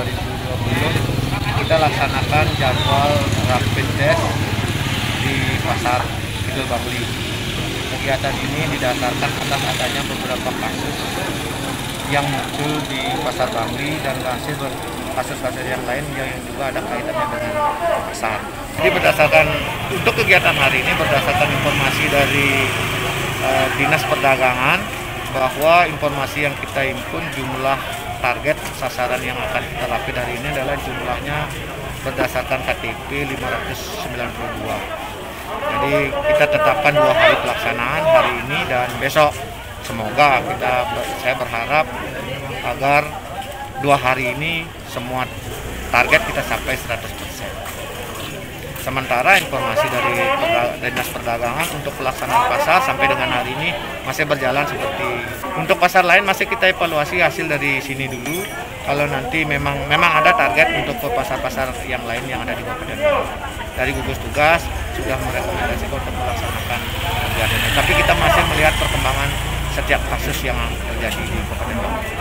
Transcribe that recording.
2020 kita laksanakan jadwal rapid test di Pasar Kidul Bangli. Kegiatan ini didasarkan atas adanya beberapa kasus yang muncul di Pasar Bangli dan kasus-kasus yang lain yang juga ada kaitannya dengan pasar. Jadi berdasarkan untuk kegiatan hari ini berdasarkan informasi dari Dinas Perdagangan bahwa informasi yang kita himpun jumlah target sasaran yang akan kita rapid hari ini adalah jumlahnya berdasarkan KTP 592. Jadi kita tetapkan 2 hari pelaksanaan, hari ini dan besok. Semoga saya berharap agar 2 hari ini semua target kita sampai 100%. Sementara informasi dari Dinas Perdagangan untuk pelaksanaan pasar sampai dengan hari ini masih berjalan seperti untuk pasar lain masih kita evaluasi hasil dari sini dulu. Kalau nanti memang ada target untuk ke pasar-pasar yang lain yang ada di Kabupaten Bangli. Dari gugus tugas sudah merekomendasikan untuk melaksanakan kegiatan ini. Tapi kita masih melihat perkembangan setiap kasus yang terjadi di Kabupaten Bangli.